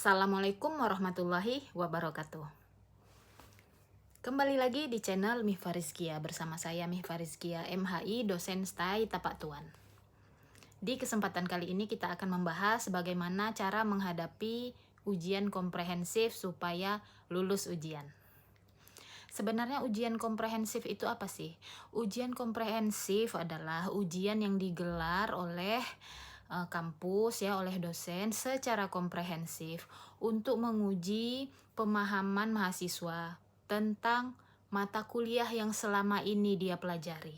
Assalamualaikum warahmatullahi wabarakatuh. Kembali lagi di channel Mihfa Rizkia bersama saya Mihfa Rizkia MHI, dosen STAI Tapak Tuan. Di kesempatan kali ini kita akan membahas bagaimana cara menghadapi ujian komprehensif supaya lulus ujian. Sebenarnya ujian komprehensif itu apa sih? Ujian komprehensif adalah ujian yang digelar oleh kampus ya, oleh dosen secara komprehensif untuk menguji pemahaman mahasiswa tentang mata kuliah yang selama ini dia pelajari.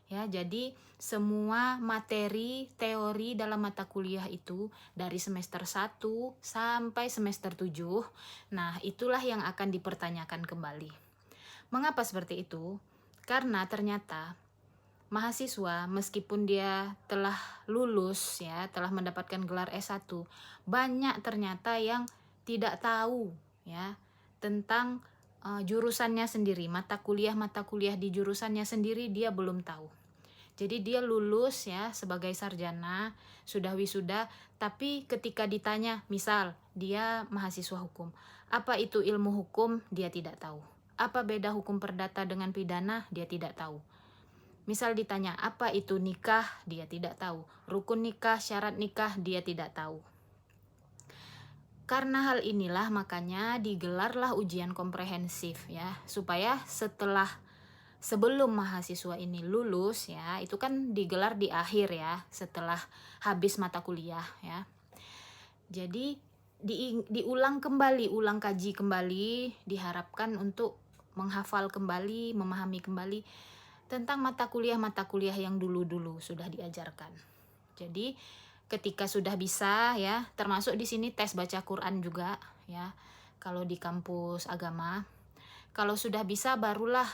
Ya, jadi semua materi teori dalam mata kuliah itu dari semester 1 sampai semester 7. Nah, itulah yang akan dipertanyakan kembali. Mengapa seperti itu? Karena ternyata mahasiswa meskipun dia telah lulus ya, telah mendapatkan gelar S1, banyak ternyata yang tidak tahu ya tentang jurusannya sendiri, mata kuliah di jurusannya sendiri dia belum tahu. Jadi dia lulus ya sebagai sarjana, sudah wisuda, tapi ketika ditanya, misal dia mahasiswa hukum, apa itu ilmu hukum? Dia tidak tahu. Apa beda hukum perdata dengan pidana? Dia tidak tahu. Misal ditanya apa itu nikah, dia tidak tahu. Rukun nikah, syarat nikah, dia tidak tahu. Karena hal inilah makanya digelarlah ujian komprehensif ya, supaya sebelum mahasiswa ini lulus ya, itu kan digelar di akhir ya, setelah habis mata kuliah ya. Jadi diulang kembali, ulang kaji kembali, diharapkan untuk menghafal kembali, memahami kembali tentang mata kuliah yang dulu-dulu sudah diajarkan. Jadi ketika sudah bisa ya, termasuk di sini tes baca Quran juga ya. Kalau di kampus agama, kalau sudah bisa barulah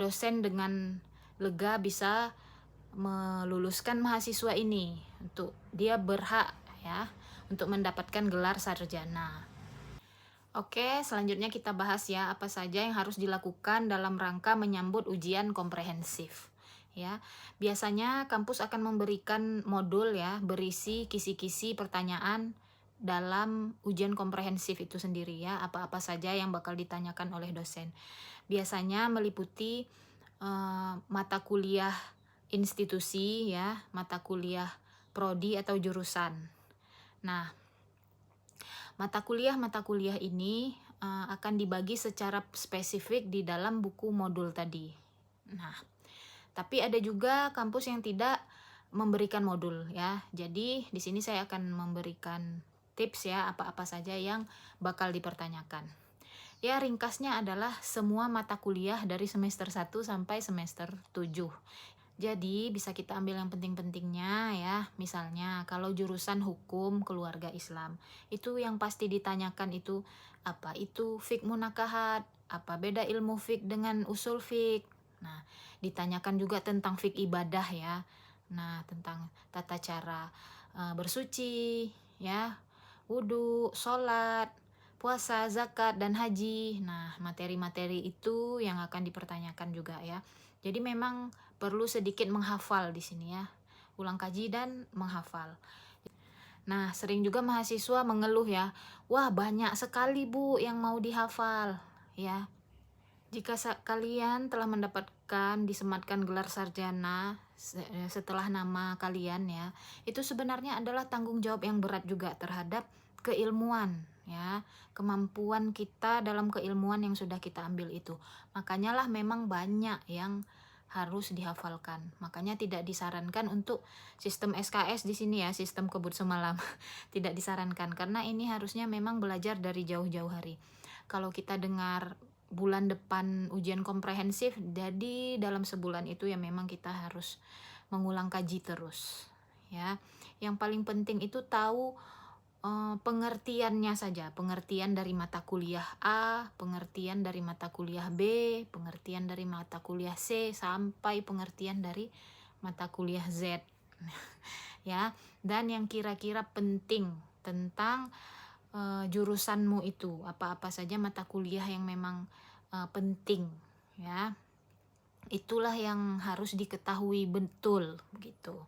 dosen dengan lega bisa meluluskan mahasiswa ini untuk dia berhak ya untuk mendapatkan gelar sarjana. Oke, selanjutnya kita bahas ya apa saja yang harus dilakukan dalam rangka menyambut ujian komprehensif. Ya, biasanya kampus akan memberikan modul ya berisi kisi-kisi pertanyaan dalam ujian komprehensif itu sendiri ya, apa-apa saja yang bakal ditanyakan oleh dosen. Biasanya meliputi mata kuliah institusi ya, mata kuliah prodi atau jurusan. Nah, mata kuliah ini akan dibagi secara spesifik di dalam buku modul tadi. Nah, tapi ada juga kampus yang tidak memberikan modul ya. Jadi di sini saya akan memberikan tips ya apa-apa saja yang bakal dipertanyakan. Ya, ringkasnya adalah semua mata kuliah dari semester 1 sampai semester 7. Jadi bisa kita ambil yang penting-pentingnya ya. Misalnya kalau jurusan hukum keluarga Islam, itu yang pasti ditanyakan itu apa itu fiqh munakahat, apa beda ilmu fiqh dengan usul fiqh. Nah, ditanyakan juga tentang fiqh ibadah ya. Nah, tentang tata cara bersuci ya, wudhu, sholat, puasa, zakat, dan haji. Nah, materi-materi itu yang akan dipertanyakan juga ya. Jadi memang perlu sedikit menghafal di sini ya, ulang kaji dan menghafal. Nah, sering juga mahasiswa mengeluh ya, wah banyak sekali Bu yang mau dihafal ya. Jika kalian telah mendapatkan disematkan gelar sarjana setelah nama kalian ya, itu sebenarnya adalah tanggung jawab yang berat juga terhadap keilmuan ya, kemampuan kita dalam keilmuan yang sudah kita ambil itu. Makanya lah memang banyak yang harus dihafalkan. Makanya tidak disarankan untuk sistem SKS di sini ya, sistem kebut semalam. Tidak disarankan karena ini harusnya memang belajar dari jauh-jauh hari. Kalau kita dengar bulan depan ujian komprehensif, jadi dalam sebulan itu ya memang kita harus mengulang kaji terus ya. Yang paling penting itu tahu pengertiannya saja, pengertian dari mata kuliah A, pengertian dari mata kuliah B, pengertian dari mata kuliah C, sampai pengertian dari mata kuliah Z ya. Dan yang kira-kira penting tentang jurusanmu itu, apa-apa saja mata kuliah yang memang penting ya, itulah yang harus diketahui betul begitu.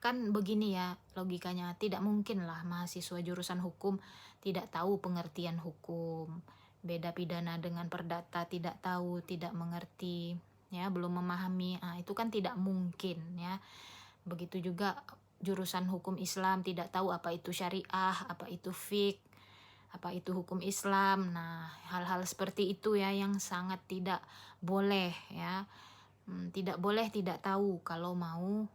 Kan begini ya logikanya, tidak mungkin lah mahasiswa jurusan hukum tidak tahu pengertian hukum. Beda pidana dengan perdata tidak tahu, tidak mengerti, ya, belum memahami. Ah, itu kan tidak mungkin ya. Begitu juga jurusan hukum Islam tidak tahu apa itu syariah, apa itu fiqh, apa itu hukum Islam. Nah, hal-hal seperti itu ya yang sangat tidak boleh ya. Tidak boleh tidak tahu kalau mau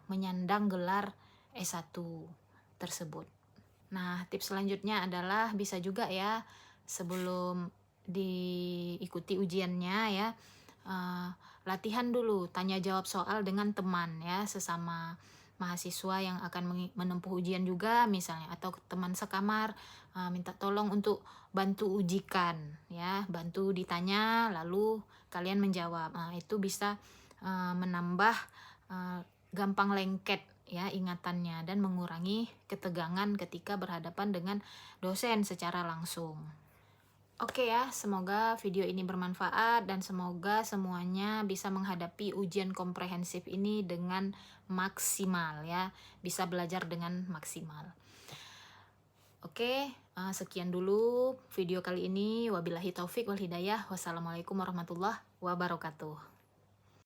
menyandang gelar S1 tersebut. Nah, tips selanjutnya adalah bisa juga ya sebelum diikuti ujiannya ya, eh, latihan dulu tanya jawab soal dengan teman ya, sesama mahasiswa yang akan menempuh ujian juga misalnya, atau teman sekamar, minta tolong untuk bantu ujikan ya, bantu ditanya lalu kalian menjawab. Nah, itu bisa menambah gampang lengket ya ingatannya dan mengurangi ketegangan ketika berhadapan dengan dosen secara langsung. Oke ya, semoga video ini bermanfaat dan semoga semuanya bisa menghadapi ujian komprehensif ini dengan maksimal ya, bisa belajar dengan maksimal. Oke, sekian dulu video kali ini. Wabillahi taufik wal hidayah. Wassalamualaikum warahmatullahi wabarakatuh.